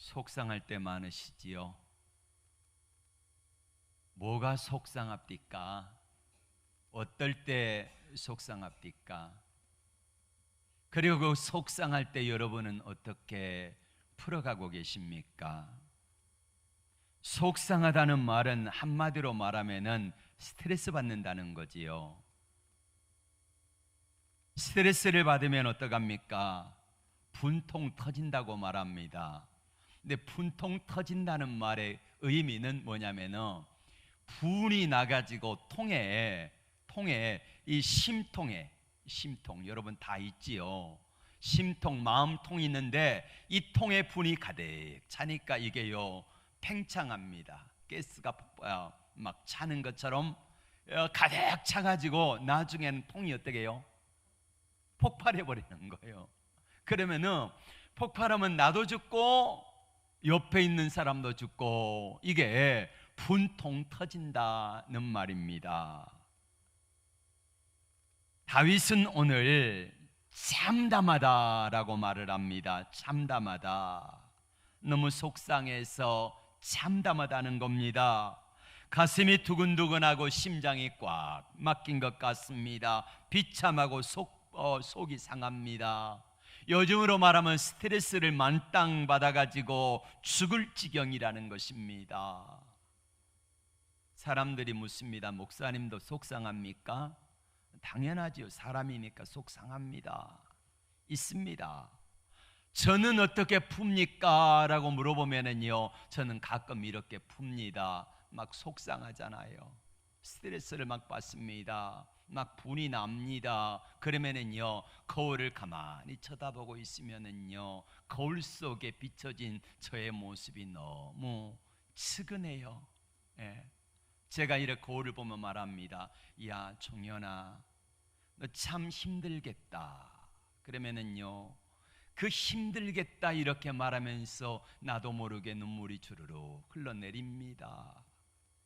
속상할 때 많으시지요? 뭐가 속상합니까? 어떨 때 속상합니까? 그리고 그 속상할 때 여러분은 어떻게 풀어가고 계십니까? 속상하다는 말은 한마디로 말하면은 스트레스 받는다는 거지요. 스트레스를 받으면 어떡합니까? 분통 터진다고 말합니다. 근데 분통 터진다는 말의 의미는 뭐냐면은 분이 나가지고 통에 이 심통 여러분 다 있지요. 심통 마음통이 있는데 이 통에 분이 가득 차니까 이게요 팽창합니다. 가스가 막 차는 것처럼 가득 차가지고 나중에는 통이 어떻게 해요? 폭발해 버리는 거예요. 그러면은 폭발하면 나도 죽고 옆에 있는 사람도 죽고 이게 분통 터진다는 말입니다. 다윗은 오늘 참담하다라고 말을 합니다. 참담하다. 너무 속상해서 참담하다는 겁니다. 가슴이 두근두근하고 심장이 꽉 막힌 것 같습니다. 비참하고 속이 상합니다. 요즘으로 말하면 스트레스를 만땅 받아가지고 죽을 지경이라는 것입니다. 사람들이 묻습니다. 목사님도 속상합니까? 당연하지요. 사람이니까 속상합니다. 있습니다. 저는 어떻게 풉니까? 라고 물어보면은요, 저는 가끔 이렇게 풉니다. 막 속상하잖아요. 스트레스를 막 받습니다. 막 분이 납니다. 그러면은요, 거울을 가만히 쳐다보고 있으면은요, 거울 속에 비춰진 저의 모습이 너무 측은해요. 예. 제가 이렇게 거울을 보면 말합니다. 야, 종현아, 너 참 힘들겠다. 그러면은요, 그 힘들겠다 이렇게 말하면서 나도 모르게 눈물이 주르륵 흘러내립니다.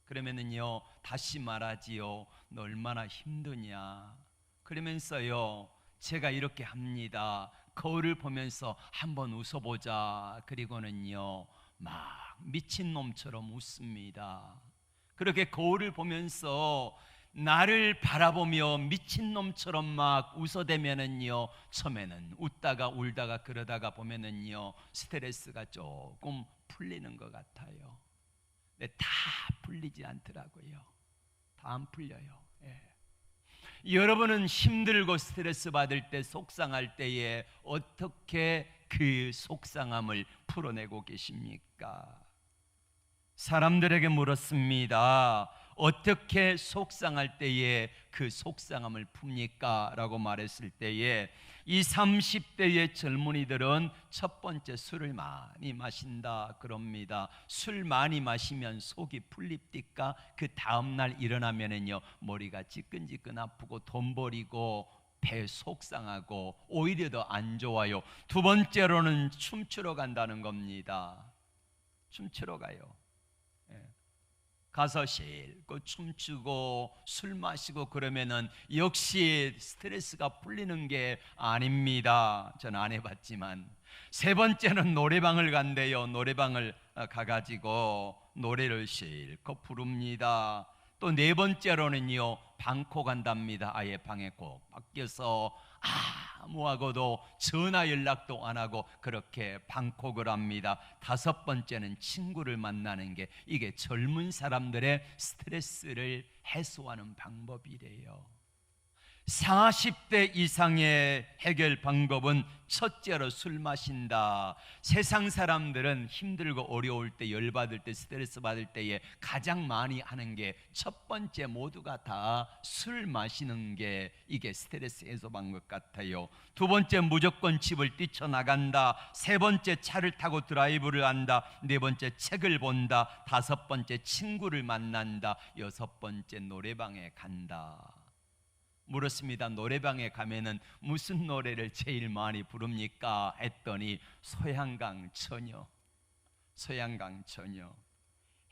그러면은요, 다시 말하지요. 너 얼마나 힘드냐. 그러면서요, 제가 이렇게 합니다. 거울을 보면서 한번 웃어보자. 그리고는요, 막 미친놈처럼 웃습니다. 그렇게 거울을 보면서 나를 바라보며 미친놈처럼 막 웃어대면은요, 처음에는 웃다가 울다가 그러다가 보면은요, 스트레스가 조금 풀리는 것 같아요. 근데 다 풀리지 않더라고요. 다 안 풀려요. 예. 여러분은 힘들고 스트레스 받을 때, 속상할 때에 어떻게 그 속상함을 풀어내고 계십니까? 사람들에게 물었습니다. 어떻게 속상할 때에 그 속상함을 풉니까? 라고 말했을 때에 이 30대의 젊은이들은 첫 번째 술을 많이 마신다 그럽니다. 술 많이 마시면 속이 풀립니까? 그 다음날 일어나면은요, 머리가 지끈지끈 아프고 돈 버리고 배 속상하고 오히려 더 안 좋아요. 두 번째로는 춤추러 간다는 겁니다. 춤추러 가요. 가서 실컷 춤추고 술 마시고 그러면은 역시 스트레스가 풀리는 게 아닙니다. 저는 안 해봤지만. 세 번째는 노래방을 간대요. 노래방을 가가지고 노래를 실컷 부릅니다. 또 네 번째로는요, 방콕 간답니다. 아예 방에 꼭 밖에서 아무하고도 전화 연락도 안 하고 그렇게 방콕을 합니다. 다섯 번째는 친구를 만나는 게 이게 젊은 사람들의 스트레스를 해소하는 방법이래요. 40대 이상의 해결 방법은 첫째로 술 마신다. 세상 사람들은 힘들고 어려울 때, 열받을 때, 스트레스 받을 때에 가장 많이 하는 게 첫 번째, 모두가 다 술 마시는 게 이게 스트레스 해소 방법 같아요. 두 번째, 무조건 집을 뛰쳐나간다. 세 번째, 차를 타고 드라이브를 한다. 네 번째, 책을 본다. 다섯 번째, 친구를 만난다. 여섯 번째, 노래방에 간다. 물었습니다. 노래방에 가면은 무슨 노래를 제일 많이 부릅니까? 했더니 소양강 처녀.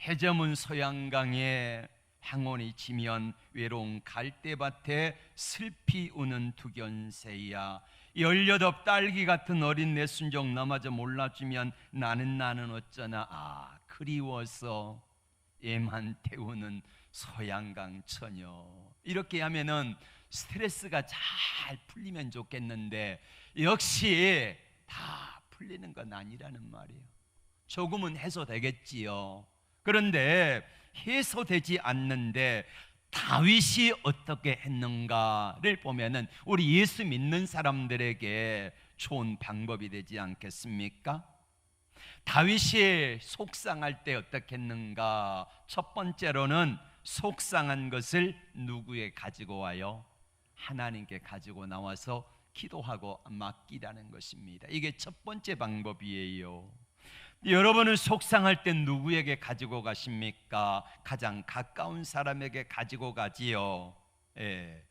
해저문 소양강에 항온이 지면 외로운 갈대밭에 슬피 우는 두견새야. 18 딸기 같은 어린 내 순종 너마저 몰라주면 나는 어쩌나 그리워서 애만 태우는 소양강 처녀. 이렇게 하면은 스트레스가 잘 풀리면 좋겠는데 역시 다 풀리는 건 아니라는 말이에요. 조금은 해소되겠지요. 그런데 해소되지 않는데 다윗이 어떻게 했는가를 보면은 우리 예수 믿는 사람들에게 좋은 방법이 되지 않겠습니까? 다윗이 속상할 때 어떻게 했는가? 첫 번째로는 속상한 것을 누구에 가지고 와요? 하나님께 가지고 나와서 기도하고 맡기라는 것입니다. 이게 첫 번째 방법이에요. 여러분은 속상할 때 누구에게 가지고 가십니까? 가장 가까운 사람에게 가지고 가지요. 예.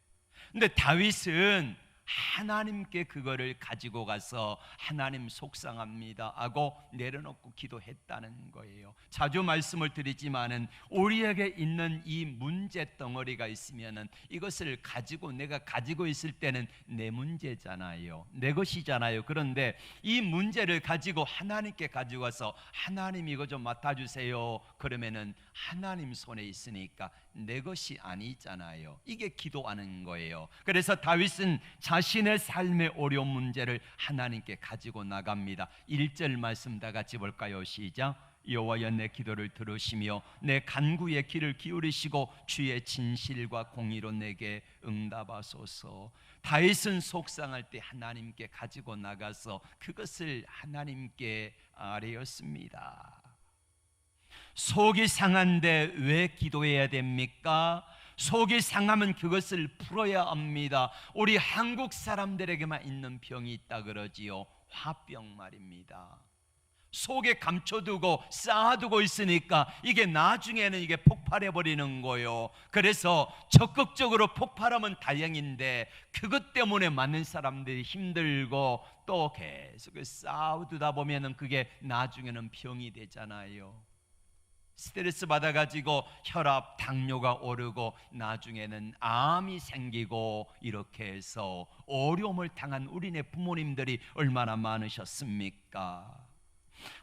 근데 다윗은 하나님께 그거를 가지고 가서 하나님 속상합니다 하고 내려놓고 기도했다는 거예요. 자주 말씀을 드리지만은 우리에게 있는 이 문제 덩어리가 있으면은 이것을 가지고 내가 가지고 있을 때는 내 문제잖아요. 내 것이잖아요. 그런데 이 문제를 가지고 하나님께 가지고 와서 하나님 이거 좀 맡아주세요. 그러면은 하나님 손에 있으니까 내 것이 아니잖아요. 이게 기도하는 거예요. 그래서 다윗은 자신의 삶의 어려운 문제를 하나님께 가지고 나갑니다. 1절 말씀 다 같이 볼까요? 시작. 여호와여 내 기도를 들으시며 내 간구의 귀를 기울이시고 주의 진실과 공의로 내게 응답하소서. 다윗은 속상할 때 하나님께 가지고 나가서 그것을 하나님께 아뢰었습니다. 속이 상한데 왜 기도해야 됩니까? 속이 상하면 그것을 풀어야 합니다. 우리 한국 사람들에게만 있는 병이 있다 그러지요. 화병 말입니다. 속에 감춰두고 쌓아두고 있으니까 이게 나중에는 이게 폭발해 버리는 거예요. 그래서 적극적으로 폭발하면 다행인데 그것 때문에 많은 사람들이 힘들고 또 계속 쌓아두다 보면은 그게 나중에는 병이 되잖아요. 스트레스 받아가지고 혈압, 당뇨가 오르고 나중에는 암이 생기고 이렇게 해서 어려움을 당한 우리네 부모님들이 얼마나 많으셨습니까?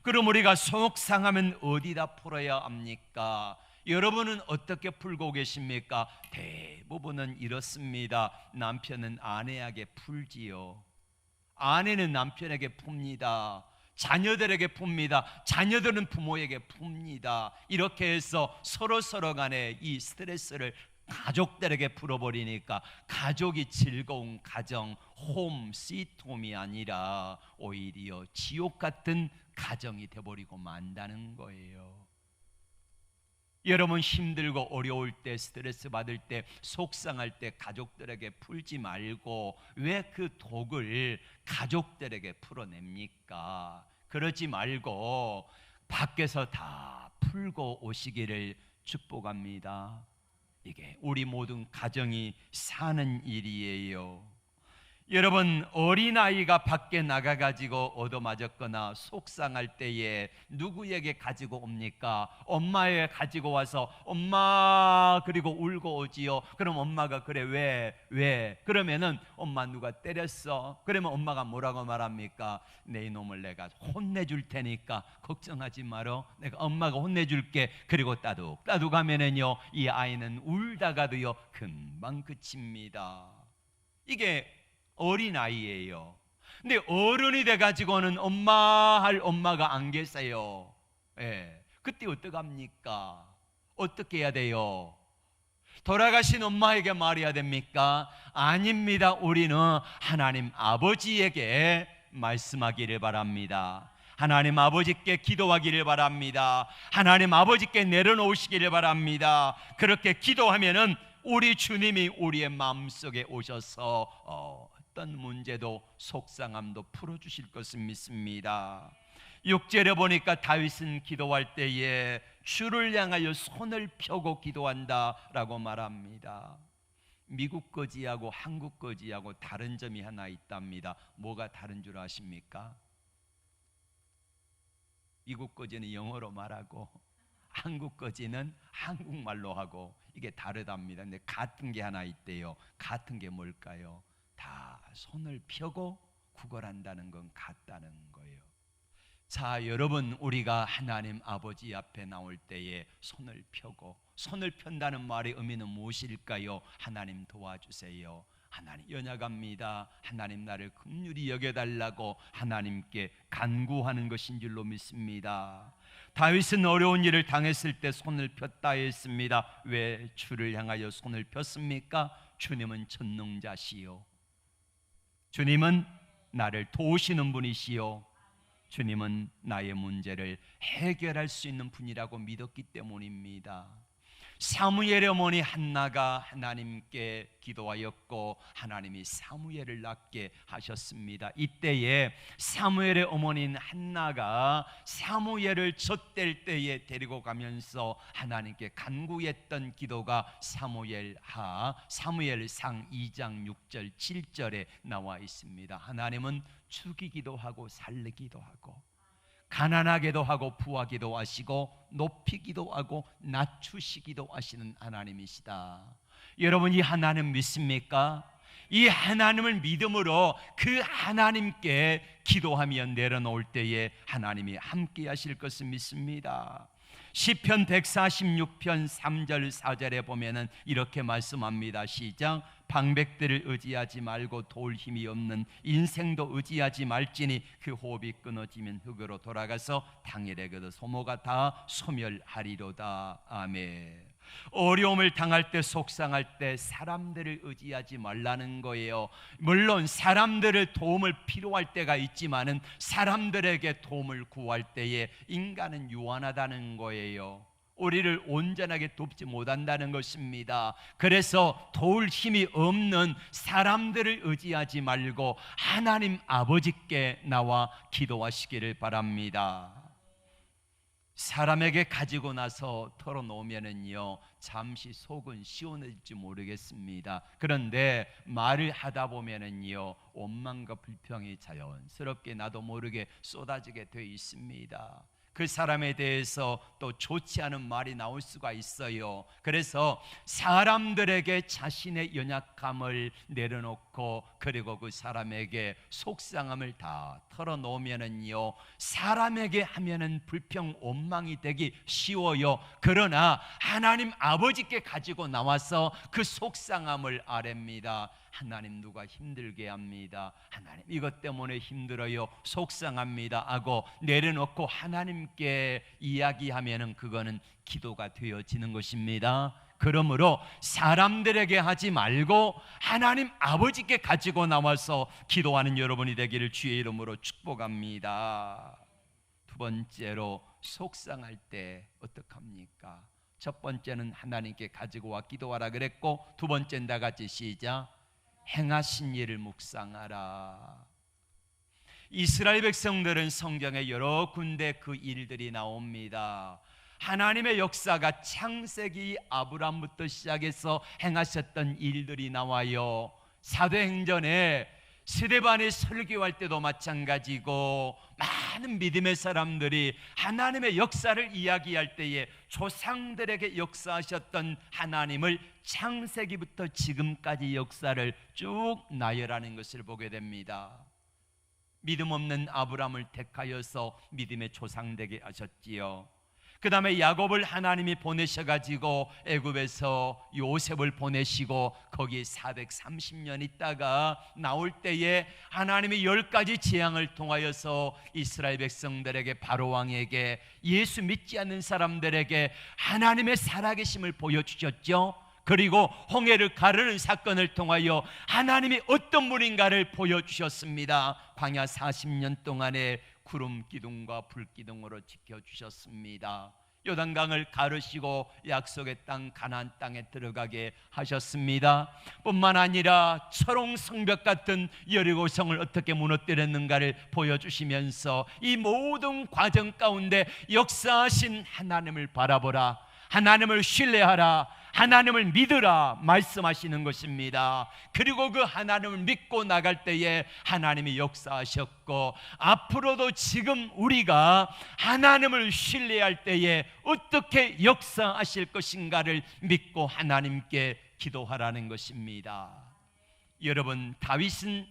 그럼 우리가 속 상하면 어디다 풀어야 합니까? 여러분은 어떻게 풀고 계십니까? 대부분은 이렇습니다. 남편은 아내에게 풀지요. 아내는 남편에게 풉니다. 자녀들에게 풉니다. 자녀들은 부모에게 풉니다. 이렇게 해서 서로 간에 이 스트레스를 가족들에게 풀어버리니까 가족이 즐거운 가정, 홈, 스위트홈이 아니라 오히려 지옥 같은 가정이 되어버리고 만다는 거예요. 여러분 힘들고 어려울 때, 스트레스 받을 때, 속상할 때 가족들에게 풀지 말고 왜 그 독을 가족들에게 풀어냅니까? 그러지 말고 밖에서 다 풀고 오시기를 축복합니다. 이게 우리 모든 가정이 사는 일이에요. 여러분 어린아이가 밖에 나가가지고 얻어맞았거나 속상할 때에 누구에게 가지고 옵니까? 엄마에게 가지고 와서 엄마 그리고 울고 오지요. 그럼 엄마가 그래 왜? 그러면은 엄마 누가 때렸어? 그러면 엄마가 뭐라고 말합니까? 내 이놈을 내가 혼내줄 테니까 걱정하지 마라. 내가 엄마가 혼내줄게. 그리고 따둑 하면은요 이 아이는 울다가도요 금방 그칩니다. 이게 어린아이예요. 근데 어른이 돼가지고는 엄마 할 엄마가 안 계세요. 예. 그때 어떡합니까? 어떻게 해야 돼요? 돌아가신 엄마에게 말해야 됩니까? 아닙니다. 우리는 하나님 아버지에게 말씀하기를 바랍니다. 하나님 아버지께 기도하기를 바랍니다. 하나님 아버지께 내려놓으시기를 바랍니다. 그렇게 기도하면은 우리 주님이 우리의 마음속에 오셔서 어떤 문제도 속상함도 풀어주실 것을 믿습니다. 6절에 보니까 다윗은 기도할 때에 주를 향하여 손을 펴고 기도한다라고 말합니다. 미국 거지하고 한국 거지하고 다른 점이 하나 있답니다. 뭐가 다른 줄 아십니까? 미국 거지는 영어로 말하고 한국 거지는 한국말로 하고 이게 다르답니다. 근데 같은 게 하나 있대요. 같은 게 뭘까요? 다 손을 펴고 구걸한다는 건 같다는 거예요. 자, 여러분, 우리가 하나님 아버지 앞에 나올 때에 손을 펴고, 손을 편다는 말의 의미는 무엇일까요? 하나님 도와주세요, 하나님 연약합니다, 하나님 나를 긍휼히 여겨달라고 하나님께 간구하는 것인 줄로 믿습니다. 다윗은 어려운 일을 당했을 때 손을 폈다 했습니다. 왜 주를 향하여 손을 폈습니까? 주님은 전능자시요, 주님은 나를 도우시는 분이시요, 주님은 나의 문제를 해결할 수 있는 분이라고 믿었기 때문입니다. 사무엘의 어머니 한나가 하나님께 기도하였고 하나님이 사무엘을 낳게 하셨습니다. 이때에 사무엘의 어머니인 한나가 사무엘을 젖될 때에 데리고 가면서 하나님께 간구했던 기도가 사무엘상 2장 6절 7절에 나와 있습니다. 하나님은 죽이기도 하고 살리기도 하고, 가난하게도 하고 부하기도 하시고, 높이기도 하고 낮추시기도 하시는 하나님이시다. 여러분, 이 하나님 믿습니까? 이 하나님을 믿음으로 그 하나님께 기도하며 내려놓을 때에 하나님이 함께 하실 것을 믿습니다. 시편 146편 3절 4절에 보면은 이렇게 말씀합니다. 시작. 방백들을 의지하지 말고 도울 힘이 없는 인생도 의지하지 말지니 그 호흡이 끊어지면 흙으로 돌아가서 당일에 그도 소모가 다 소멸하리로다. 아멘. 어려움을 당할 때, 속상할 때 사람들을 의지하지 말라는 거예요. 물론 사람들의 도움을 필요할 때가 있지만은 사람들에게 도움을 구할 때에 인간은 유한하다는 거예요. 우리를 온전하게 돕지 못한다는 것입니다. 그래서 도울 힘이 없는 사람들을 의지하지 말고 하나님 아버지께 나와 기도하시기를 바랍니다. 사람에게 가지고 나서 털어놓으면은요, 잠시 속은 시원해질지 모르겠습니다. 그런데 말을 하다 보면은요, 원망과 불평이 자연스럽게 나도 모르게 쏟아지게 되어 있습니다. 그 사람에 대해서 또 좋지 않은 말이 나올 수가 있어요. 그래서 사람들에게 자신의 연약함을 내려놓고, 그리고 그 사람에게 속상함을 다 털어놓으면은요, 사람에게 하면은 불평 원망이 되기 쉬워요. 그러나 하나님 아버지께 가지고 나와서 그 속상함을 아랩니다. 하나님, 누가 힘들게 합니다, 하나님 이것 때문에 힘들어요, 속상합니다 하고 내려놓고 하나님께 이야기하면은 그거는 기도가 되어지는 것입니다. 그러므로 사람들에게 하지 말고 하나님 아버지께 가지고 나와서 기도하는 여러분이 되기를 주의 이름으로 축복합니다. 두 번째로, 속상할 때 어떡합니까? 첫 번째는 하나님께 가지고 와 기도하라 그랬고, 두 번째는 다 같이 시작. 행하신 일을 묵상하라. 이스라엘 백성들은 성경에 여러 군데 그 일들이 나옵니다. 하나님의 역사가 창세기 아브라함부터 시작해서 행하셨던 일들이 나와요. 사도행전에 스데반이 설교할 때도 마찬가지고, 많은 믿음의 사람들이 하나님의 역사를 이야기할 때에 조상들에게 역사하셨던 하나님을 창세기부터 지금까지 역사를 쭉 나열하는 것을 보게 됩니다. 믿음 없는 아브라함을 택하여서 믿음의 조상 되게 하셨지요. 그 다음에 야곱을 하나님이 보내셔가지고 애굽에서 요셉을 보내시고 거기 430년 있다가 나올 때에 하나님이 10가지 재앙을 통하여서 이스라엘 백성들에게, 바로왕에게, 예수 믿지 않는 사람들에게 하나님의 살아계심을 보여주셨죠. 그리고 홍해를 가르는 사건을 통하여 하나님이 어떤 분인가를 보여주셨습니다. 광야 40년 동안에 구름 기둥과 불 기둥으로 지켜주셨습니다. 요단강을 가르시고 약속의 땅 가나안 땅에 들어가게 하셨습니다. 뿐만 아니라 철옹 성벽 같은 여리고성을 어떻게 무너뜨렸는가를 보여주시면서 이 모든 과정 가운데 역사하신 하나님을 바라보라, 하나님을 신뢰하라, 하나님을 믿으라 말씀하시는 것입니다. 그리고 그 하나님을 믿고 나갈 때에 하나님이 역사하셨고, 앞으로도 지금 우리가 하나님을 신뢰할 때에 어떻게 역사하실 것인가를 믿고 하나님께 기도하라는 것입니다. 여러분, 다윗은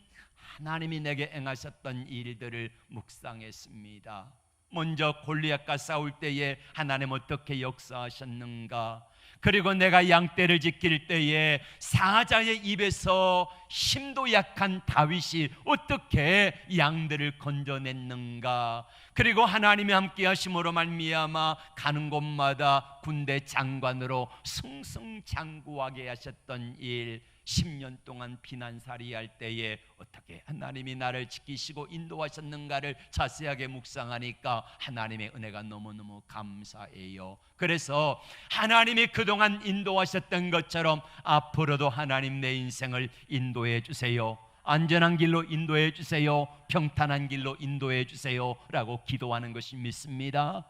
하나님이 내게 행하셨던 일들을 묵상했습니다. 먼저 골리앗과 싸울 때에 하나님 어떻게 역사하셨는가, 그리고 내가 양떼를 지킬 때에 사자의 입에서 힘도 약한 다윗이 어떻게 양들을 건져냈는가, 그리고 하나님이 함께 하심으로 말미암아 가는 곳마다 군대 장관으로 승승장구하게 하셨던 일, 10년 동안 비난살이 할 때에 어떻게 하나님이 나를 지키시고 인도하셨는가를 자세하게 묵상하니까 하나님의 은혜가 너무너무 감사해요. 그래서 하나님이 그동안 인도하셨던 것처럼 앞으로도 하나님 내 인생을 인도해 주세요. 안전한 길로 인도해 주세요. 평탄한 길로 인도해 주세요 라고 기도하는 것이 믿습니다.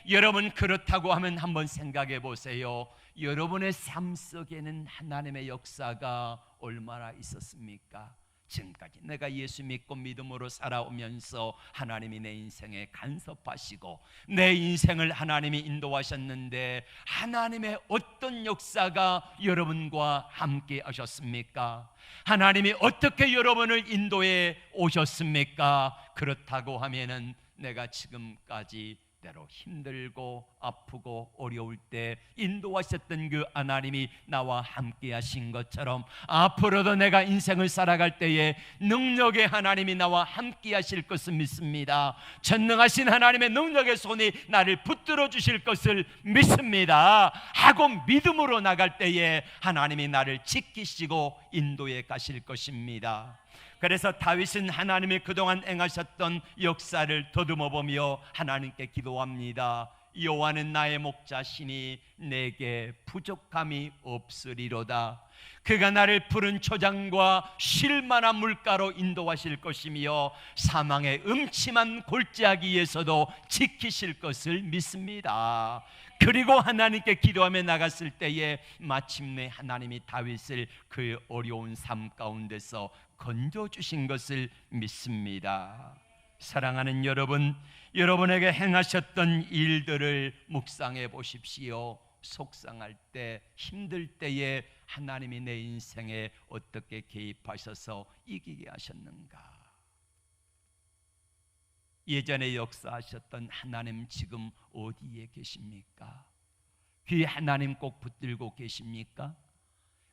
여러분, 그렇다고 하면 한번 생각해 보세요. 여러분의 삶 속에는 하나님의 역사가 얼마나 있었습니까? 지금까지 내가 예수 믿고 믿음으로 살아오면서 하나님이 내 인생에 간섭하시고 내 인생을 하나님이 인도하셨는데, 하나님의 어떤 역사가 여러분과 함께 하셨습니까? 하나님이 어떻게 여러분을 인도해 오셨습니까? 그렇다고 하면은 내가 지금까지 때로 힘들고 아프고 어려울 때 인도하셨던 그 하나님이 나와 함께 하신 것처럼, 앞으로도 내가 인생을 살아갈 때에 능력의 하나님이 나와 함께 하실 것을 믿습니다. 전능하신 하나님의 능력의 손이 나를 붙들어 주실 것을 믿습니다 하고 믿음으로 나갈 때에 하나님이 나를 지키시고 인도해 가실 것입니다. 그래서 다윗은 하나님이 그동안 행하셨던 역사를 더듬어 보며 하나님께 기도합니다. 여호와는 나의 목자시니 내게 부족함이 없으리로다. 그가 나를 푸른 초장과 쉴 만한 물가로 인도하실 것이며 사망의 음침한 골짜기에서도 지키실 것을 믿습니다. 그리고 하나님께 기도하며 나갔을 때에 마침내 하나님이 다윗을 그 어려운 삶 가운데서 건져주신 것을 믿습니다. 사랑하는 여러분, 여러분에게 행하셨던 일들을 묵상해 보십시오. 속상할 때, 힘들 때에 하나님이 내 인생에 어떻게 개입하셔서 이기게 하셨는가? 예전에 역사하셨던 하나님 지금 어디에 계십니까? 그 하나님 꼭 붙들고 계십니까?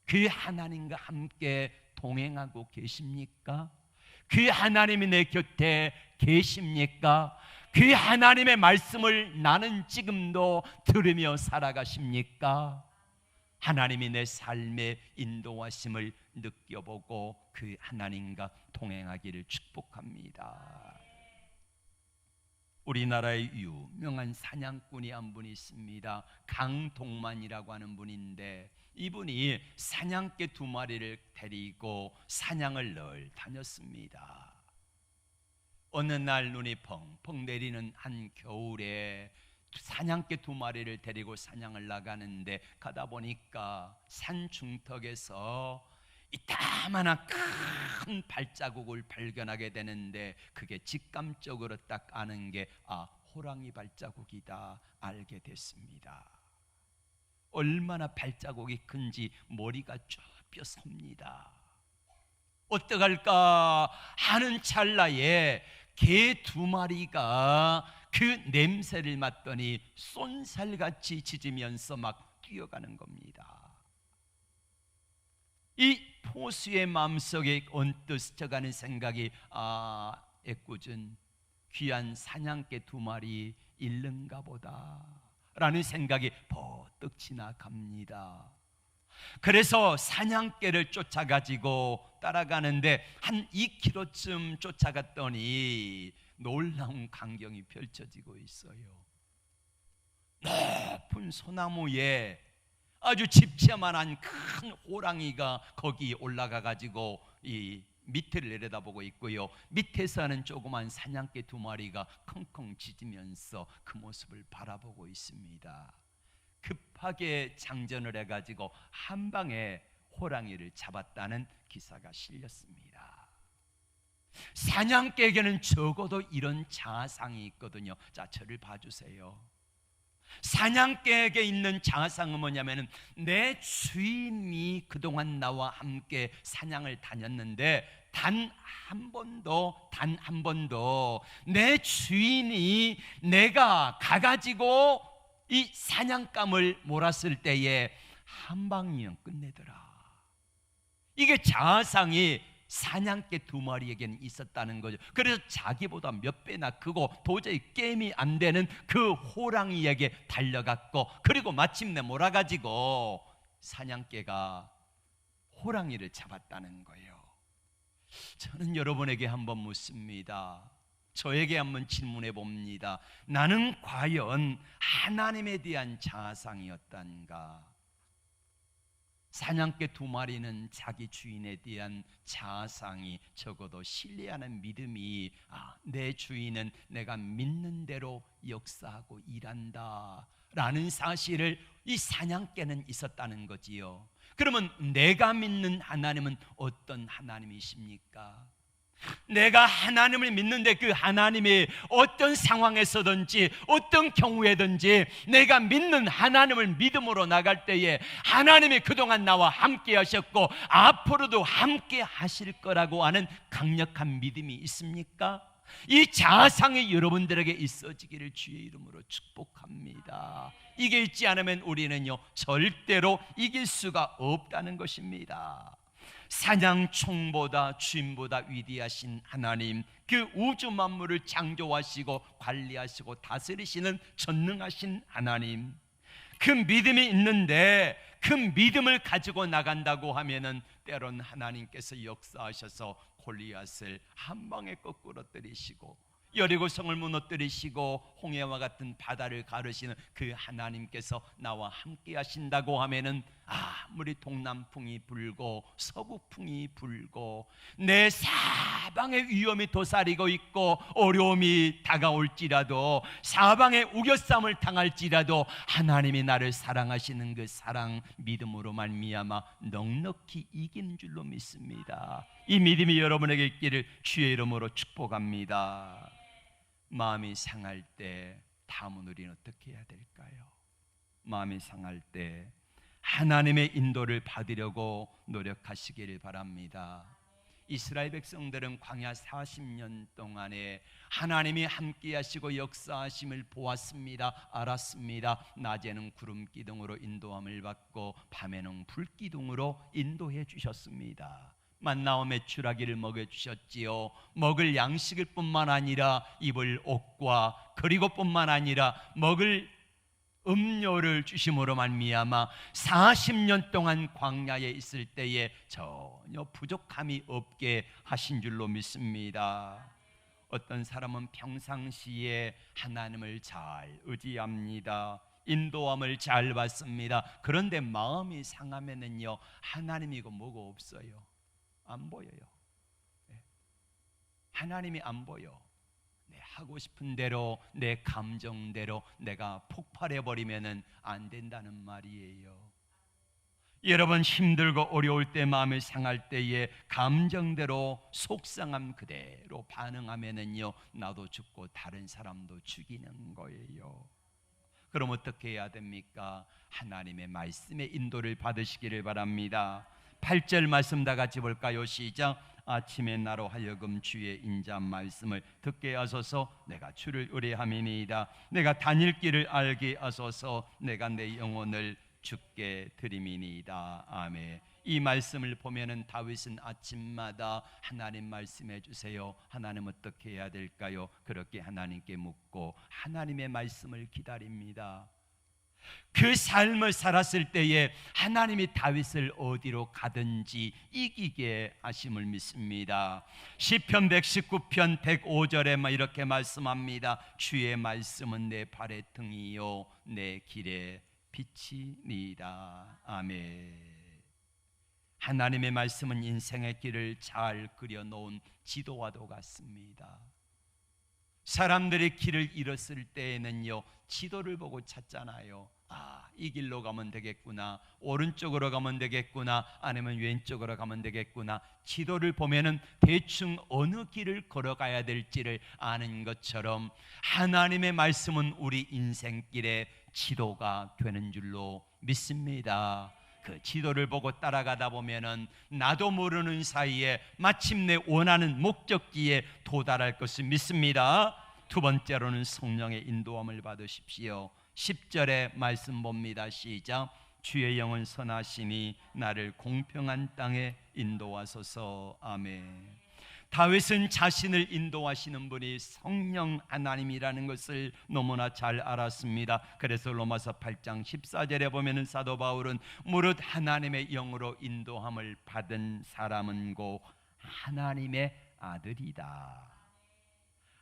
그 하나님과 함께 동행하고 계십니까? 그 하나님이 내 곁에 계십니까? 그 하나님의 말씀을 나는 지금도 들으며 살아가십니까? 하나님이 내 삶의 인도하심을 느껴보고 그 하나님과 동행하기를 축복합니다. 우리나라의 유명한 사냥꾼이 한 분이 있습니다. 강동만이라고 하는 분인데, 이분이 사냥개 2마리를 데리고 사냥을 늘 다녔습니다. 어느 날 눈이 펑펑 내리는 한 겨울에 사냥개 2마리를 데리고 사냥을 나가는데, 가다 보니까 산 중턱에서 이따만한 큰 발자국을 발견하게 되는데, 그게 직감적으로 딱 아는 게 호랑이 발자국이다 알게 됐습니다. 얼마나 발자국이 큰지 머리가 쫙 섭니다. 어떡할까 하는 찰나에 개 2마리가 그 냄새를 맡더니 쏜살같이 짖으면서 막 뛰어가는 겁니다. 이 포수의 마음속에 언뜻 스쳐가는 생각이, 애꿎은 귀한 사냥개 2마리 잃는가 보다 라는 생각이 버뜩 지나갑니다. 그래서 사냥개를 쫓아가지고 따라가는데 한 2km쯤 쫓아갔더니 놀라운 광경이 펼쳐지고 있어요. 높은 소나무에 아주 집채만한 큰 호랑이가 거기 올라가 가지고 이 밑을 내려다보고 있고요, 밑에서는 조그만 사냥개 2마리가 컹컹 짖으면서 그 모습을 바라보고 있습니다. 급하게 장전을 해가지고 한 방에 호랑이를 잡았다는 기사가 실렸습니다. 사냥개에게는 적어도 이런 자아상이 있거든요. 자, 저를 봐주세요. 사냥개에게 있는 자아상은 뭐냐면은, 내 주인이 그동안 나와 함께 사냥을 다녔는데 단 한 번도 내 주인이 내가 가가지고 이 사냥감을 몰았을 때에 한 방이면 끝내더라. 이게 자아상이 사냥개 두 마리에게는 있었다는 거죠. 그래서 자기보다 몇 배나 크고 도저히 게임이 안 되는 그 호랑이에게 달려갔고, 그리고 마침내 몰아가지고 사냥개가 호랑이를 잡았다는 거예요. 저는 여러분에게 한번 묻습니다. 저에게 한번 질문해 봅니다. 나는 과연 하나님에 대한 자아상이었던가? 사냥개 두 마리는 자기 주인에 대한 자아상이, 적어도 신뢰하는 믿음이, 내 주인은 내가 믿는 대로 역사하고 일한다 라는 사실을 이 사냥개는 있었다는 거지요. 그러면 내가 믿는 하나님은 어떤 하나님이십니까? 내가 하나님을 믿는데 그 하나님이 어떤 상황에서든지 어떤 경우에든지 내가 믿는 하나님을 믿음으로 나갈 때에 하나님이 그동안 나와 함께 하셨고 앞으로도 함께 하실 거라고 하는 강력한 믿음이 있습니까? 이 자아상이 여러분들에게 있어지기를 주의 이름으로 축복합니다. 이게 있지 않으면 우리는요 절대로 이길 수가 없다는 것입니다. 사냥총보다 주인보다 위대하신 하나님, 그 우주 만물을 창조하시고 관리하시고 다스리시는 전능하신 하나님, 그 믿음이 있는데 그 믿음을 가지고 나간다고 하면은 때론 하나님께서 역사하셔서 골리앗을 한 방에 거꾸로 때리시고 여리고성을 무너뜨리시고 홍해와 같은 바다를 가르시는 그 하나님께서 나와 함께 하신다고 하면은 아무리 동남풍이 불고 서북풍이 불고 내 사방에 위험이 도사리고 있고 어려움이 다가올지라도 사방에 우겨쌈을 당할지라도 하나님이 나를 사랑하시는 그 사랑 믿음으로 말미암아 넉넉히 이기는 줄로 믿습니다. 이 믿음이 여러분에게 있기를 주의 이름으로 축복합니다. 마음이 상할 때 다음은 우리는 어떻게 해야 될까요? 마음이 상할 때 하나님의 인도를 받으려고 노력하시기를 바랍니다. 이스라엘 백성들은 광야 40년 동안에 하나님이 함께 하시고 역사하심을 보았습니다. 알았습니다. 낮에는 구름 기둥으로 인도함을 받고 밤에는 불 기둥으로 인도해 주셨습니다. 만나와 메추라기를 먹여주셨지요. 먹을 양식을 뿐만 아니라 입을 옷과 그리고 뿐만 아니라 먹을 음료를 주심으로 말미암아 40년 동안 광야에 있을 때에 전혀 부족함이 없게 하신 줄로 믿습니다. 어떤 사람은 평상시에 하나님을 잘 의지합니다. 인도함을 잘 받습니다. 그런데 마음이 상하면은요 하나님이고 뭐가 없어요. 안 보여요. 하나님이 안 보여. 하고 싶은 대로 내 감정대로 내가 폭발해 버리면은 안 된다는 말이에요. 여러분 힘들고 어려울 때 마음이 상할 때에 감정대로 속상함 그대로 반응하면은요 나도 죽고 다른 사람도 죽이는 거예요. 그럼 어떻게 해야 됩니까? 하나님의 말씀의 인도를 받으시기를 바랍니다. 8절 말씀 다 같이 볼까요? 시작. 아침에 나로 하여금 주의 인자한 말씀을 듣게 하소서. 내가 주를 의뢰함이니이다. 내가 다닐 길을 알게 하소서. 내가 내 영혼을 주께 드림이니이다. 아멘. 이 말씀을 보면은 다윗은 아침마다 하나님 말씀해 주세요. 하나님 어떻게 해야 될까요? 그렇게 하나님께 묻고 하나님의 말씀을 기다립니다. 그 삶을 살았을 때에 하나님이 다윗을 어디로 가든지 이기게 하심을 믿습니다. 시편 119편 105절에 이렇게 말씀합니다. 주의 말씀은 내 발의 등이요 내 길에 빛이니이다. 아멘. 하나님의 말씀은 인생의 길을 잘 그려놓은 지도와도 같습니다. 사람들이 길을 잃었을 때에는요 지도를 보고 찾잖아요. 이 길로 가면 되겠구나, 오른쪽으로 가면 되겠구나, 아니면 왼쪽으로 가면 되겠구나. 지도를 보면은 대충 어느 길을 걸어가야 될지를 아는 것처럼 하나님의 말씀은 우리 인생길의 지도가 되는 줄로 믿습니다. 그 지도를 보고 따라가다 보면은 나도 모르는 사이에 마침내 원하는 목적지에 도달할 것을 믿습니다. 두 번째로는 성령의 인도함을 받으십시오. 10절의 말씀 봅니다. 시작. 주의 영은 선하시니 나를 공평한 땅에 인도하소서. 아멘. 다윗은 자신을 인도하시는 분이 성령 하나님이라는 것을 너무나 잘 알았습니다. 그래서 로마서 8장 14절에 보면은 사도 바울은 무릇 하나님의 영으로 인도함을 받은 사람은 곧 하나님의 아들이다.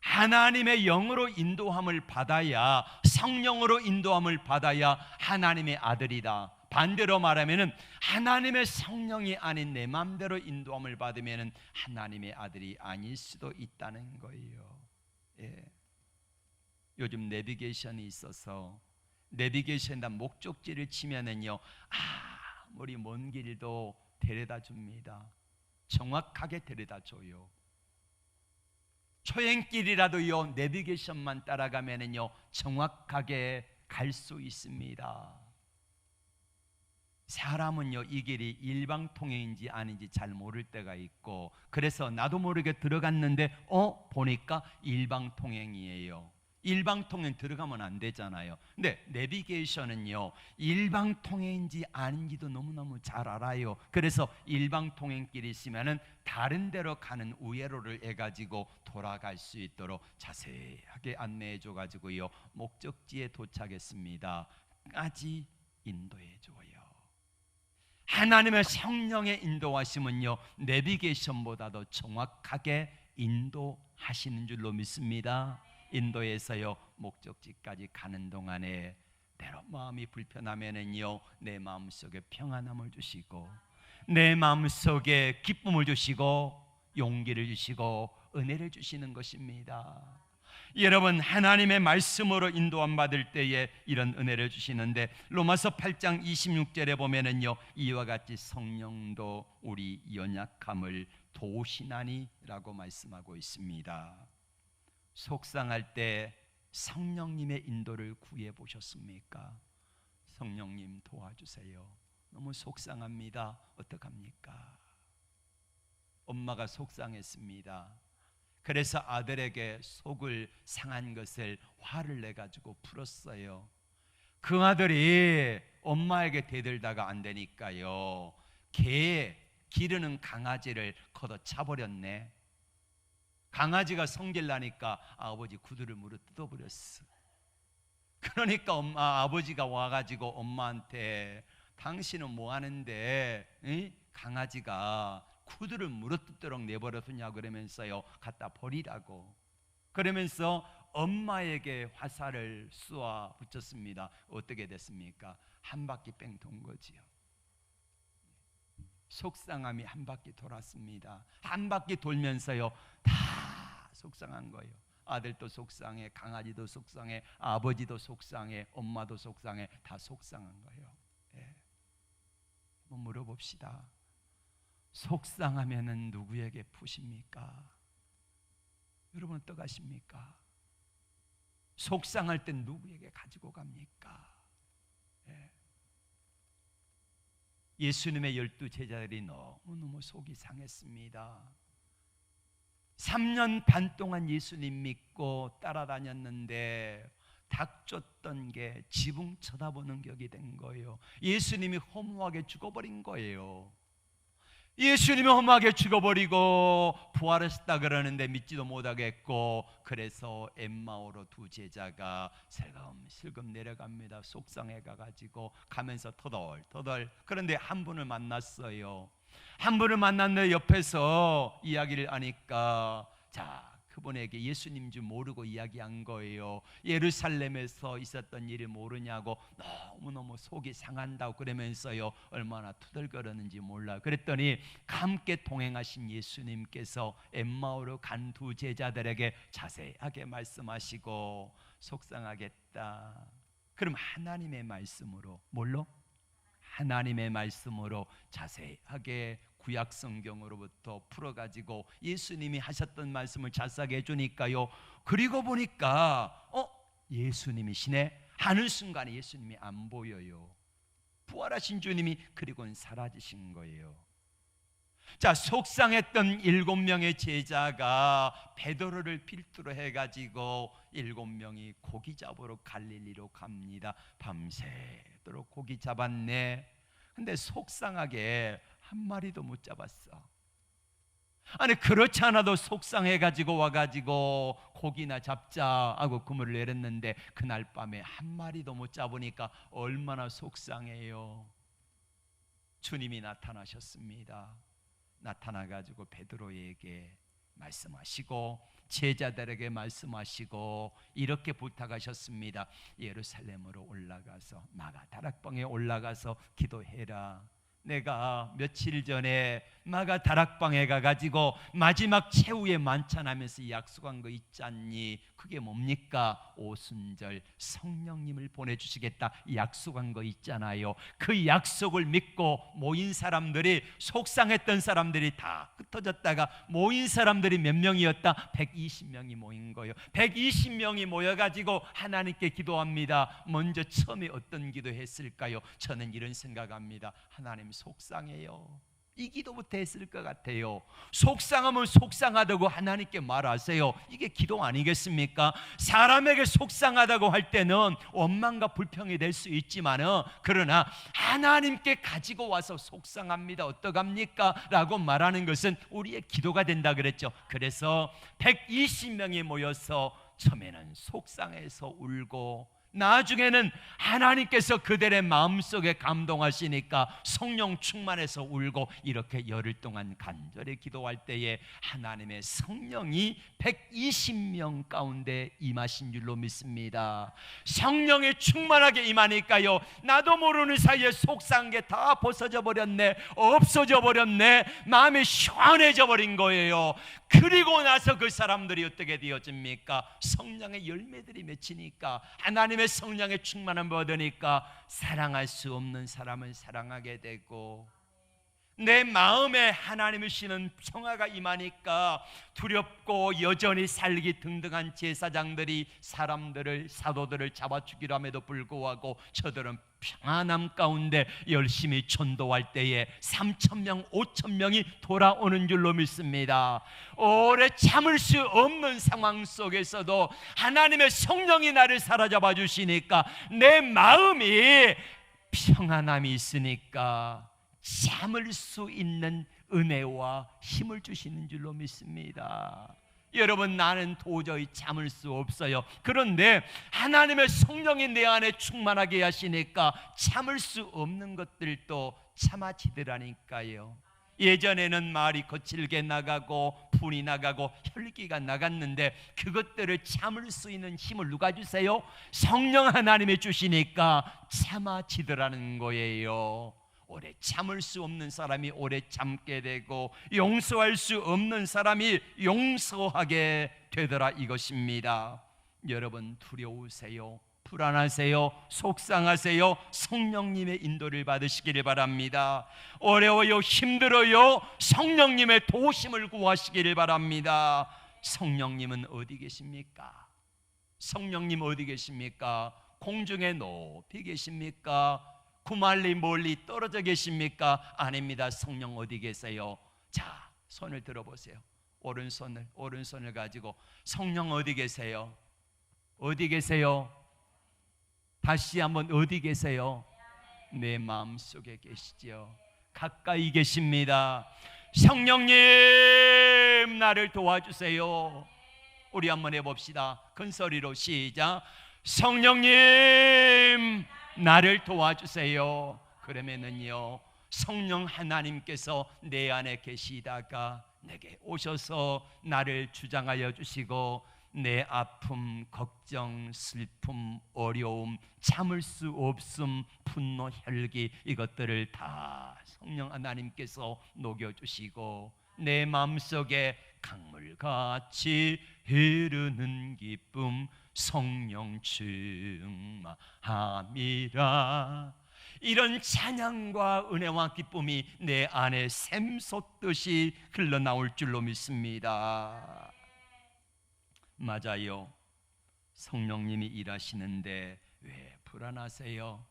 하나님의 영으로 인도함을 받아야, 성령으로 인도함을 받아야 하나님의 아들이다. 반대로 말하면은 하나님의 성령이 아닌 내 마음대로 인도함을 받으면은 하나님의 아들이 아닐 수도 있다는 거예요. 예. 요즘 내비게이션이 있어서 내비게이션에다 목적지를 치면은요, 아무리 먼 길도 데려다 줍니다. 정확하게 데려다 줘요. 초행길이라도요, 내비게이션만 따라가면은요 정확하게 갈 수 있습니다. 사람은요 이 길이 일방통행인지 아닌지 잘 모를 때가 있고, 그래서 나도 모르게 들어갔는데 보니까 일방통행이에요. 일방통행 들어가면 안 되잖아요. 근데 내비게이션은요 일방통행인지 아닌지도 너무너무 잘 알아요. 그래서 일방통행길이 있으면은 다른 데로 가는 우회로를 해가지고 돌아갈 수 있도록 자세하게 안내해 줘가지고요 목적지에 도착했습니다 까지 인도해 줘요. 하나님의 성령의 인도하심은요 내비게이션보다도 정확하게 인도하시는 줄로 믿습니다. 인도에서요 목적지까지 가는 동안에 때로 마음이 불편하면은요 내 마음속에 평안함을 주시고, 내 마음속에 기쁨을 주시고, 용기를 주시고, 은혜를 주시는 것입니다. 여러분, 하나님의 말씀으로 인도함 받을 때에 이런 은혜를 주시는데, 로마서 8장 26절에 보면은요 이와 같이 성령도 우리 연약함을 도우시나니라고 말씀하고 있습니다. 속상할 때 성령님의 인도를 구해 보셨습니까? 성령님 도와주세요. 너무 속상합니다. 어떡합니까? 엄마가 속상했습니다. 그래서 아들에게 속을 상한 것을 화를 내가지고 풀었어요. 그 아들이 엄마에게 대들다가 안 되니까요 개 기르는 강아지를 걷어차버렸네. 강아지가 성질나니까 아버지 구두를 물어 뜯어버렸어. 그러니까 아버지가 와가지고 엄마한테 당신은 뭐 하는데 강아지가 구두를 물어뜯도록 내버려두냐 그러면서요 갖다 버리라고. 그러면서 엄마에게 화살을 쏘아 붙였습니다. 어떻게 됐습니까? 한 바퀴 뺑 돈 거지요. 속상함이 한 바퀴 돌았습니다. 한 바퀴 돌면서요 다 속상한 거예요. 아들도 속상해, 강아지도 속상해, 아버지도 속상해, 엄마도 속상해, 다 속상한 거예요. 예. 한번 물어봅시다. 속상하면은 누구에게 푸십니까? 여러분 어떡하십니까? 속상할 땐 누구에게 가지고 갑니까? 예. 예수님의 12 제자들이 너무너무 속이 상했습니다. 3년 반 동안 예수님 믿고 따라다녔는데 닥쳤던 게 지붕 쳐다보는 격이 된 거예요. 예수님이 허무하게 죽어버린 거예요. 예수님이 허무하게 죽어버리고 부활하셨다 그러는데 믿지도 못하겠고, 그래서 엠마오로 두 제자가 슬금슬금 내려갑니다. 속상해 가가지고 가면서 터덜터덜. 그런데 한 분을 만났어요. 한 분을 만났는데 옆에서 이야기를 하니까 그분에게 예수님 줄 모르고 이야기한 거예요. 예루살렘에서 있었던 일을 모르냐고 너무너무 속이 상한다고 그러면서요 얼마나 투덜거렸는지 몰라. 그랬더니 함께 동행하신 예수님께서 엠마오로 간 두 제자들에게 자세하게 말씀하시고 속상하겠다. 그럼 하나님의 말씀으로 뭘로? 하나님의 말씀으로 자세하게 구약 성경으로부터 풀어가지고 예수님이 하셨던 말씀을 자세하게 해주니까요. 그리고 보니까 예수님이시네 하는 순간에 예수님이 안 보여요. 부활하신 주님이 그리고는 사라지신 거예요. 자, 속상했던 7명의 제자가 베드로를 필두로 해가지고 7명이 고기 잡으러 갈릴리로 갑니다. 밤새도록 고기 잡았네. 근데 속상하게 한 마리도 못 잡았어. 아니, 그렇지 않아도 속상해가지고 와가지고 고기나 잡자 하고 그물을 내렸는데 그날 밤에 한 마리도 못 잡으니까 얼마나 속상해요. 주님이 나타나셨습니다. 나타나가지고 베드로에게 말씀하시고 제자들에게 말씀하시고 이렇게 부탁하셨습니다. 예루살렘으로 올라가서 마가다락방에 올라가서 기도해라. 내가 며칠 전에 마가다락방에 가가지고 마지막 최후의 만찬하면서 약속한 거 있지 않니? 그게 뭡니까? 오순절 성령님을 보내주시겠다 약속한 거 있잖아요. 그 약속을 믿고 모인 사람들이, 속상했던 사람들이 다 흩어졌다가 모인 사람들이 몇 명이었다? 120명이 모인 거예요. 120명이 모여가지고 하나님께 기도합니다. 먼저 처음에 어떤 기도했을까요? 저는 이런 생각합니다. 하나님 속상해요. 이 기도부터 했을 것 같아요. 속상하면 속상하다고 하나님께 말하세요. 이게 기도 아니겠습니까? 사람에게 속상하다고 할 때는 원망과 불평이 될 수 있지만은, 그러나 하나님께 가지고 와서 속상합니다 어떡합니까? 라고 말하는 것은 우리의 기도가 된다 그랬죠. 그래서 120명이 모여서 처음에는 속상해서 울고 나중에는 하나님께서 그들의 마음속에 감동하시니까 성령 충만해서 울고, 이렇게 열흘 동안 간절히 기도할 때에 하나님의 성령이 120명 가운데 임하신 줄로 믿습니다. 성령이 충만하게 임하니까요, 나도 모르는 사이에 속상한 게 다 벗어져 버렸네, 없어져 버렸네, 마음이 시원해져 버린 거예요. 그리고 나서 그 사람들이 어떻게 되어집니까? 성령의 열매들이 맺히니까, 하나님의 성령의 충만함을 받으니까 사랑할 수 없는 사람은 사랑하게 되고, 내 마음에 하나님을 쉬는 평화가 임하니까 두렵고 여전히 살기 등등한 제사장들이 사람들을, 사도들을 잡아 죽이려 함에도 불구하고 저들은 평안함 가운데 열심히 전도할 때에 3,000명, 5,000명이 돌아오는 줄로 믿습니다. 오래 참을 수 없는 상황 속에서도 하나님의 성령이 나를 사로잡아 주시니까 내 마음이 평안함이 있으니까 참을 수 있는 은혜와 힘을 주시는 줄로 믿습니다. 여러분, 나는 도저히 참을 수 없어요. 그런데 하나님의 성령이 내 안에 충만하게 하시니까 참을 수 없는 것들도 참아지더라니까요. 예전에는 말이 거칠게 나가고 분이 나가고 혈기가 나갔는데 그것들을 참을 수 있는 힘을 누가 주세요? 성령 하나님이 주시니까 참아지더라는 거예요. 오래 참을 수 없는 사람이 오래 참게 되고, 용서할 수 없는 사람이 용서하게 되더라, 이것입니다. 여러분, 두려우세요? 불안하세요? 속상하세요? 성령님의 인도를 받으시기를 바랍니다. 어려워요? 힘들어요? 성령님의 도우심을 구하시기를 바랍니다. 성령님은 어디 계십니까? 성령님 어디 계십니까? 공중에 높이 계십니까? 구말리 멀리 떨어져 계십니까? 아닙니다. 성령 어디 계세요? 자, 손을 들어보세요. 오른손을 가지고 성령 어디 계세요? 어디 계세요? 다시 한번 어디 계세요? 내 마음속에 계시죠. 가까이 계십니다. 성령님, 나를 도와주세요. 우리 한번 해봅시다. 큰 소리로 시작. 성령님, 나를 도와주세요. 그러면은요, 성령 하나님께서 내 안에 계시다가 내게 오셔서 나를 주장하여 주시고, 내 아픔, 걱정, 슬픔, 어려움, 참을 수 없음, 분노, 혈기, 이것들을 다 성령 하나님께서 녹여주시고 내 마음속에 강물같이 흐르는 기쁨, 성령 충만함이라. 이런 찬양과 은혜와 기쁨이 내 안에 샘솟듯이 흘러나올 줄로 믿습니다. 맞아요. 성령님이 일하시는데 왜 불안하세요?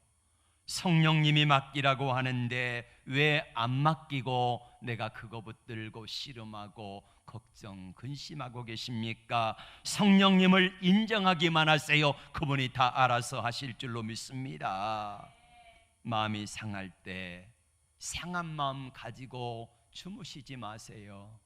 성령님이 맡기라고 하는데 왜 안 맡기고 내가 그거 붙들고 씨름하고 걱정, 근심하고 계십니까? 성령님을 인정하기만 하세요. 그분이 다 알아서 하실 줄로 믿습니다. 마음이 상할 때 상한 마음 가지고 주무시지 마세요.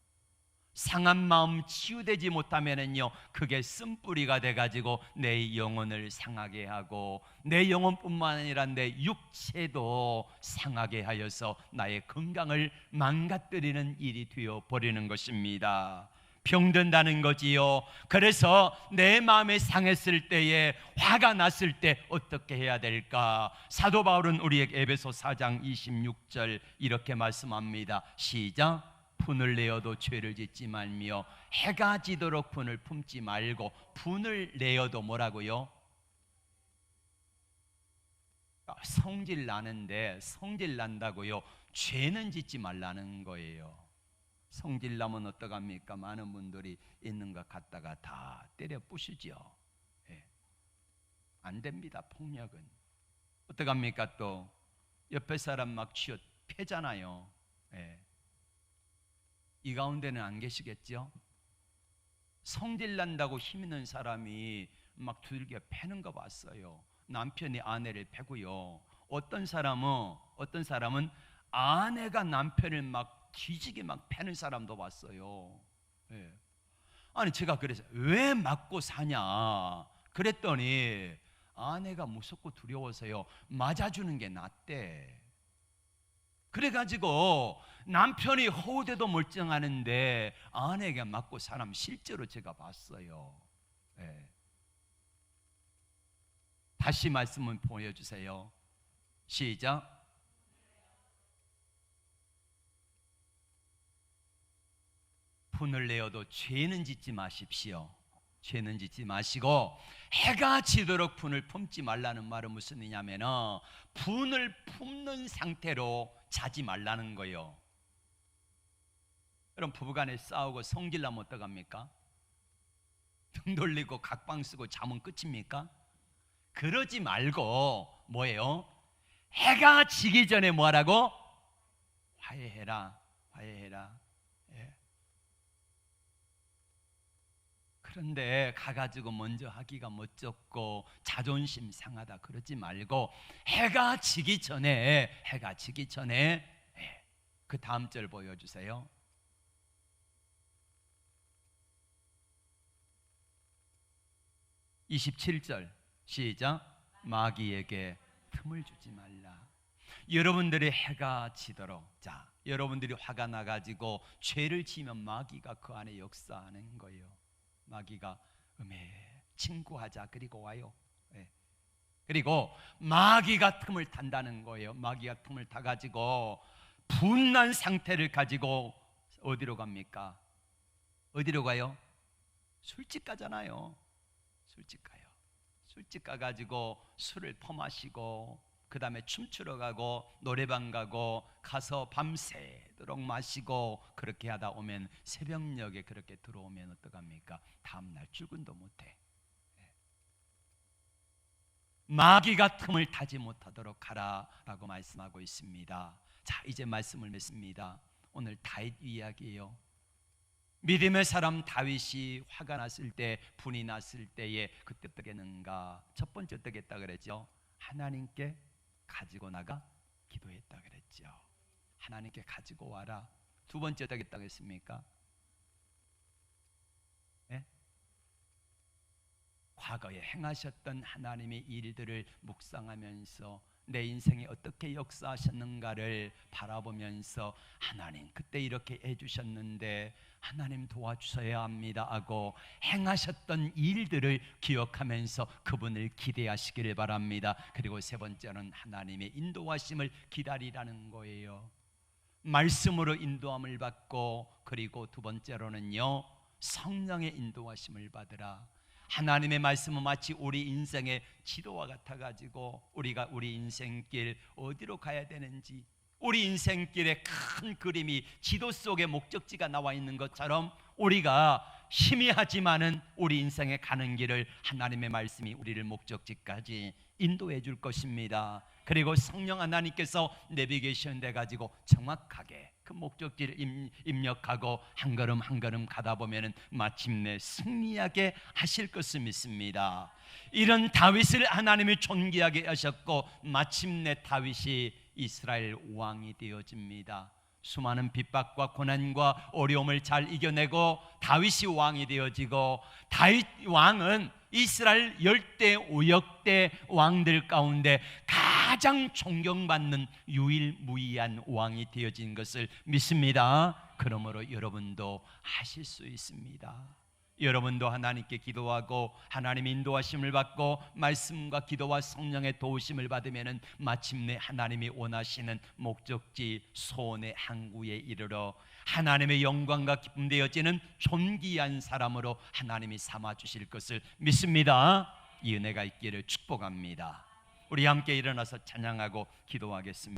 상한 마음 치유되지 못하면은요, 그게 쓴뿌리가 돼가지고 내 영혼을 상하게 하고 내 영혼뿐만 아니라 내 육체도 상하게 하여서 나의 건강을 망가뜨리는 일이 되어 버리는 것입니다. 병든다는 거지요. 그래서 내 마음이 상했을 때에, 화가 났을 때 어떻게 해야 될까? 사도 바울은 우리에게 에베소 4장 26절 이렇게 말씀합니다. 시작. 분을 내어도 죄를 짓지 말며 해가 지도록 분을 품지 말고. 분을 내어도 뭐라고요? 성질 나는데, 성질 난다고요, 죄는 짓지 말라는 거예요. 성질 나면 어떡합니까? 많은 분들이 있는 것 갖다가 다 때려 부수죠. 예. 안 됩니다. 폭력은 어떡합니까? 또 옆에 사람 막 쥐어 패잖아요. 예. 이 가운데는 안 계시겠죠? 성질 난다고 힘 있는 사람이 막 두들겨 패는 거 봤어요. 남편이 아내를 패고요. 어떤 사람은 아내가 남편을 막 뒤지게 막 패는 사람도 봤어요. 예. 아니 제가 그래서 왜 맞고 사냐 그랬더니 아내가 무섭고 두려워서요, 맞아주는 게 낫대. 그래가지고 남편이 허우대도 멀쩡하는데 아내가 맞고 사람 실제로 제가 봤어요. 예. 다시 말씀을 보여주세요. 시작. 분을 내어도 죄는 짓지 마십시오. 죄는 짓지 마시고 해가 지도록 분을 품지 말라는 말은 무슨 의미냐면 분을 품는 상태로 자지 말라는 거예요. 여러분 부부간에 싸우고 성질나면 어떡합니까? 등 돌리고 각방 쓰고 자면 끝입니까? 그러지 말고 뭐예요? 해가 지기 전에 뭐하라고? 화해해라. 화해해라. 예. 그런데 가가지고 먼저 하기가 멋쩍고 자존심 상하다 그러지 말고 해가 지기 전에 예. 그 다음 절 보여주세요. 27절 시작. 마귀에게 틈을 주지 말라. 여러분들이 해가 지도록, 자, 여러분들이 화가 나가지고 죄를 지면 마귀가 그 안에 역사하는 거예요. 마귀가 친구하자 그리고 와요. 네. 그리고 마귀가 틈을 탄다는 거예요. 마귀가 틈을 타가지고 분난 상태를 가지고 어디로 갑니까? 어디로 가요? 술집 가잖아요. 술집 가요. 술집 가가지고 술을 퍼마시고 그 다음에 춤추러 가고 노래방 가고 가서 밤새도록 마시고 그렇게 하다 오면 새벽녘에 그렇게 들어오면 어떡합니까? 다음날 출근도 못해. 마귀가 틈을 타지 못하도록 하라라고 말씀하고 있습니다. 자, 이제 말씀을 맺습니다. 오늘 다윗 이야기예요. 믿음의 사람 다윗이 화가 났을 때, 분이 났을 때에 그때 어떻게 했는가? 첫 번째 어떻게 했다 그랬죠? 하나님께 가지고 나가 기도했다 그랬죠. 하나님께 가지고 와라. 두 번째 어떻게 했다고 했습니까? 네? 과거에 행하셨던 하나님의 일들을 묵상하면서 내 인생에 어떻게 역사하셨는가를 바라보면서 하나님 그때 이렇게 해주셨는데 하나님 도와주셔야 합니다 하고 행하셨던 일들을 기억하면서 그분을 기대하시기를 바랍니다. 그리고 세 번째는 하나님의 인도하심을 기다리라는 거예요. 말씀으로 인도함을 받고, 그리고 두 번째로는요, 성령의 인도하심을 받으라. 하나님의 말씀은 마치 우리 인생의 지도와 같아가지고 우리가 우리 인생길 어디로 가야 되는지, 우리 인생길의 큰 그림이 지도 속에 목적지가 나와 있는 것처럼 우리가 희미하지만은 우리 인생에 가는 길을 하나님의 말씀이 우리를 목적지까지 인도해 줄 것입니다. 그리고 성령 하나님께서 내비게이션 돼 가지고 정확하게 그 목적지를 입력하고 한 걸음 한 걸음 가다 보면은 마침내 승리하게 하실 것을 믿습니다. 이런 다윗을 하나님이 존귀하게 하셨고 마침내 다윗이 이스라엘 왕이 되어집니다. 수많은 핍박과 고난과 어려움을 잘 이겨내고 다윗이 왕이 되어지고, 다윗 왕은 이스라엘 열대 우역대 왕들 가운데 가장 존경받는 유일무이한 왕이 되어진 것을 믿습니다. 그러므로 여러분도 하실 수 있습니다. 여러분도 하나님께 기도하고 하나님 인도하심을 받고 말씀과 기도와 성령의 도우심을 받으면 마침내 하나님이 원하시는 목적지 소원의 항구에 이르러 하나님의 영광과 기쁨 되어지는 존귀한 사람으로 하나님이 삼아주실 것을 믿습니다. 이 은혜가 있기를 축복합니다. 우리 함께 일어나서 찬양하고 기도하겠습니다.